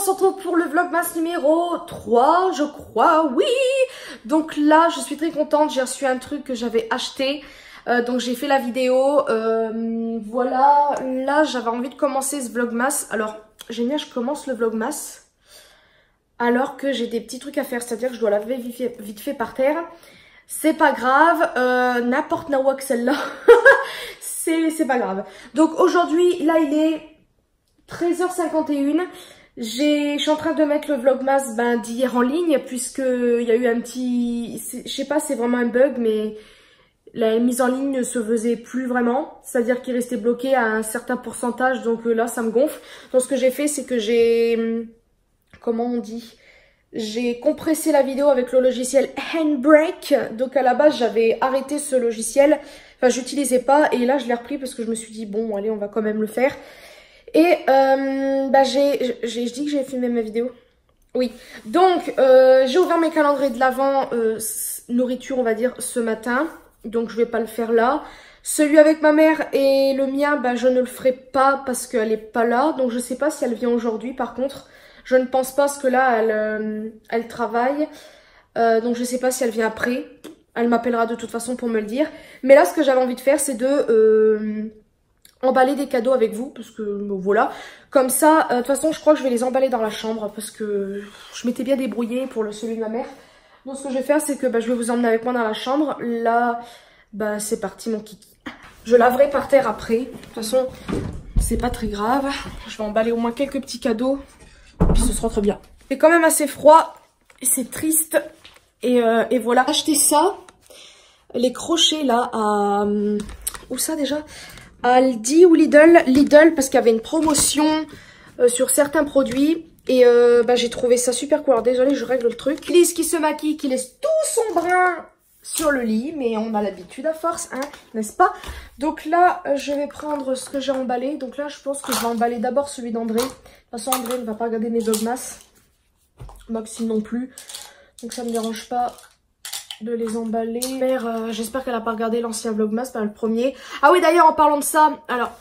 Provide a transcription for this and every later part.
se retrouve pour le vlogmas numéro 3, je crois, oui. Donc là, je suis très contente, j'ai reçu un truc que j'avais acheté. Donc j'ai fait la vidéo, voilà, là j'avais envie de commencer ce vlogmas. Alors, j'aime bien, je commence le vlogmas alors que j'ai des petits trucs à faire, c'est-à-dire que je dois laver vite fait par terre. C'est pas grave, n'importe nawa que celle-là, c'est pas grave. Donc aujourd'hui, là il est 13h51. Je suis en train de mettre le vlogmas d'hier en ligne puisque il y a eu un petit, je sais pas, c'est vraiment un bug, mais la mise en ligne ne se faisait plus vraiment, c'est-à-dire qu'il restait bloqué à un certain pourcentage, donc là ça me gonfle. Donc ce que j'ai fait, c'est que j'ai, comment on dit, j'ai compressé la vidéo avec le logiciel Handbrake. Donc à la base j'avais arrêté ce logiciel, enfin j'utilisais pas, et là je l'ai repris parce que je me suis dit bon allez on va quand même le faire. Et je dis que j'ai filmé ma vidéo. Oui, donc j'ai ouvert mes calendriers de l'Avent nourriture on va dire ce matin. Donc je vais pas le faire là. Celui avec ma mère et le mien, je ne le ferai pas parce qu'elle est pas là. Donc je sais pas si elle vient aujourd'hui par contre. Je ne pense pas parce que là elle travaille. Donc je sais pas si elle vient après. Elle m'appellera de toute façon pour me le dire. Mais là ce que j'avais envie de faire c'est de emballer des cadeaux avec vous. Parce que voilà. Comme ça, de toute façon je crois que je vais les emballer dans la chambre. Parce que je m'étais bien débrouillée pour celui de ma mère. Donc ce que je vais faire c'est que je vais vous emmener avec moi dans la chambre. Là c'est parti mon kiki. Je laverai par terre après. De toute façon c'est pas très grave. Je vais emballer au moins quelques petits cadeaux. Puis ce sera très bien. C'est quand même assez froid. Et c'est triste. Et voilà. J'ai acheté ça. Les crochets là à... Où ça déjà? À Aldi ou Lidl. Lidl parce qu'il y avait une promotion sur certains produits. Et j'ai trouvé ça super cool. Alors désolé, je règle le truc. Lise qui se maquille, qui laisse tout son brin sur le lit. Mais on a l'habitude à force, hein, n'est-ce pas? Donc là, je vais prendre ce que j'ai emballé. Donc là, je pense que je vais emballer d'abord celui d'André. De toute façon, André ne va pas regarder mes vlogmas. Maxime non plus. Donc ça ne me dérange pas de les emballer. J'espère qu'elle n'a pas regardé l'ancien vlogmas, le premier. Ah oui, d'ailleurs, en parlant de ça, alors,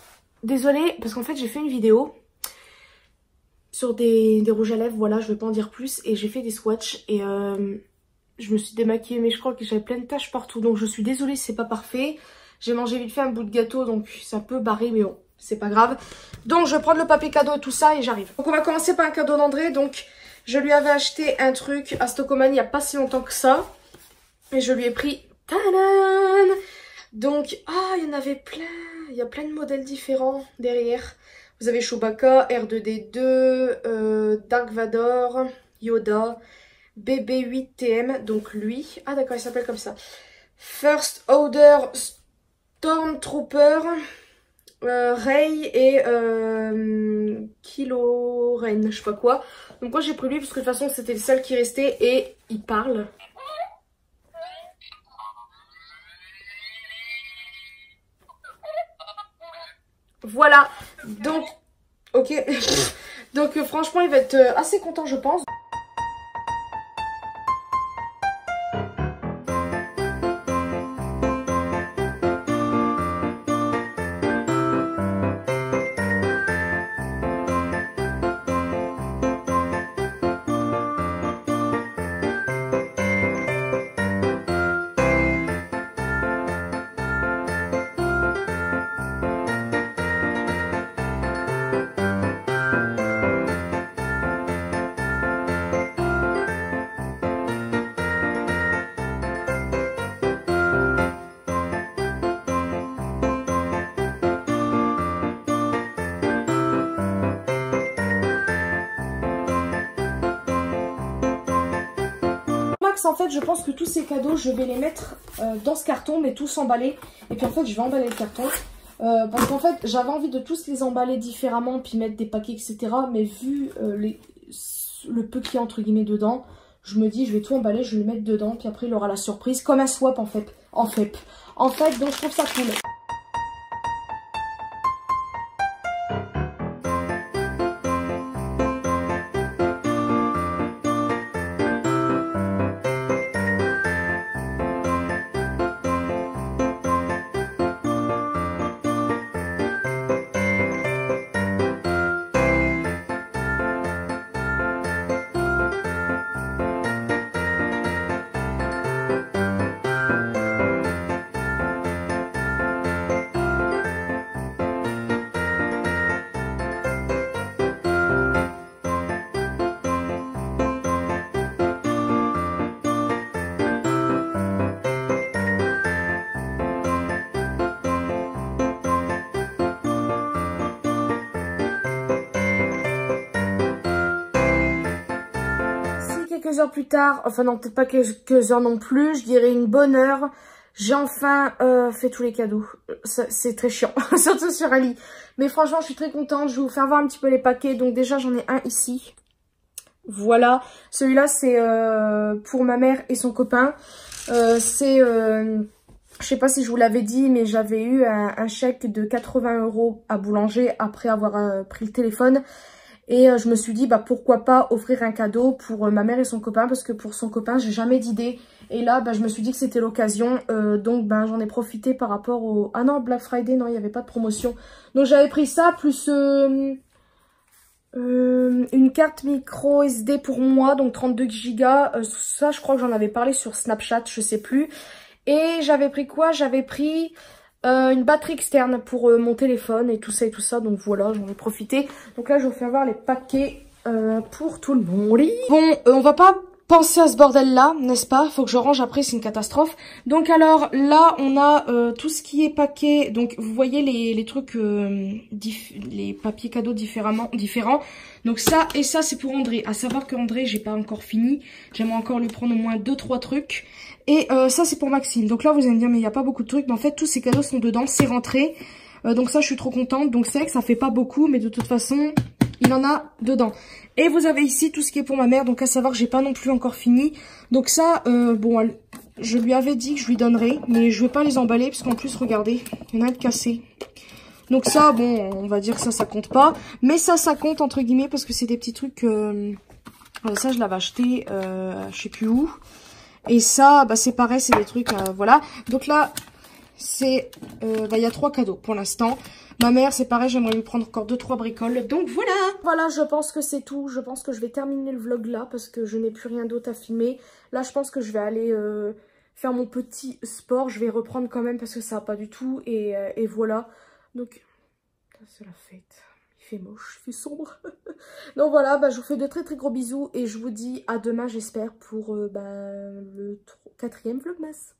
désolée, parce qu'en fait, j'ai fait une vidéo sur des rouges à lèvres, voilà, je vais pas en dire plus. Et j'ai fait des swatchs et je me suis démaquillée, mais je crois que j'avais plein de taches partout. Donc je suis désolée si c'est pas parfait. J'ai mangé vite fait un bout de gâteau, donc ça peut barrer, mais bon, c'est pas grave. Donc je vais prendre le papier cadeau et tout ça et j'arrive. Donc on va commencer par un cadeau d'André. Donc je lui avais acheté un truc à Stockholm il y a pas si longtemps que ça. Et je lui ai pris... Tadam! Donc, il y en avait plein. Il y a plein de modèles différents derrière. Vous avez Chewbacca, R2D2, Dark Vador, Yoda, BB-8TM, donc lui. Ah d'accord, il s'appelle comme ça. First Order Stormtrooper, Rey et Kylo Ren, je sais pas quoi. Donc moi j'ai pris lui parce que de toute façon c'était le seul qui restait et il parle. Voilà, donc, ok, donc franchement il va être assez content je pense. En fait je pense que tous ces cadeaux je vais les mettre dans ce carton mais tous emballés et puis en fait je vais emballer le carton parce qu'en fait j'avais envie de tous les emballer différemment puis mettre des paquets etc, mais vu le peu qu'il y a entre guillemets dedans, je me dis je vais tout emballer, je vais le mettre dedans puis après il aura la surprise comme un swap en fait donc je trouve ça cool. quelques heures plus tard, enfin non, peut-être pas quelques heures non plus, je dirais une bonne heure, j'ai enfin fait tous les cadeaux. C'est très chiant, surtout sur Ali. Mais franchement, je suis très contente. Je vais vous faire voir un petit peu les paquets. Donc déjà, j'en ai un ici. Voilà. Celui-là, c'est pour ma mère et son copain. Je sais pas si je vous l'avais dit, mais j'avais eu un chèque de 80 € à Boulanger après avoir pris le téléphone. Et je me suis dit, bah pourquoi pas offrir un cadeau pour ma mère et son copain, parce que pour son copain, j'ai jamais d'idée. Et là, bah, je me suis dit que c'était l'occasion, donc bah, j'en ai profité par rapport au... Ah non, Black Friday, non, il n'y avait pas de promotion. Donc j'avais pris ça, plus une carte micro SD pour moi, donc 32 Go. Ça, je crois que j'en avais parlé sur Snapchat, je sais plus. Et j'avais pris quoi? J'avais pris... une batterie externe pour mon téléphone et tout ça, donc voilà, j'en ai profité. Donc là, je vais vous faire voir les paquets pour tout le monde. Bon, on va pas penser à ce bordel-là, n'est-ce pas? Faut que je range après, c'est une catastrophe. Donc alors, là, on a tout ce qui est paquet. Donc, vous voyez les trucs, les papiers cadeaux différents. Donc ça et ça, c'est pour André. À savoir que André, j'ai pas encore fini. J'aimerais encore lui prendre au moins 2-3 trucs. Et ça, c'est pour Maxime. Donc là, vous allez me dire, mais il n'y a pas beaucoup de trucs. Mais en fait, tous ces cadeaux sont dedans, c'est rentré. Donc ça, je suis trop contente. Donc c'est vrai que ça fait pas beaucoup, mais de toute façon, il en a dedans. Et vous avez ici tout ce qui est pour ma mère. Donc à savoir que j'ai pas non plus encore fini. Donc ça, bon, je lui avais dit que je lui donnerais. Mais je vais pas les emballer, parce qu'en plus, regardez, il y en a de cassés. Donc ça, bon, on va dire que ça compte pas. Mais ça compte, entre guillemets, parce que c'est des petits trucs... ça, je l'avais acheté, je sais plus où. Et ça, bah c'est pareil, c'est des trucs, voilà. Donc là, c'est, bah il y a 3 cadeaux pour l'instant. Ma mère, c'est pareil, j'aimerais lui prendre encore 2-3 bricoles. Donc voilà. Voilà, je pense que c'est tout. Je pense que je vais terminer le vlog là parce que je n'ai plus rien d'autre à filmer. Là, je pense que je vais aller faire mon petit sport. Je vais reprendre quand même parce que ça va pas du tout. Et voilà. Donc, c'est la fête. Il fait moche, il fait sombre. Donc voilà, bah, je vous fais de très gros bisous et je vous dis à demain j'espère pour le 4e vlogmas.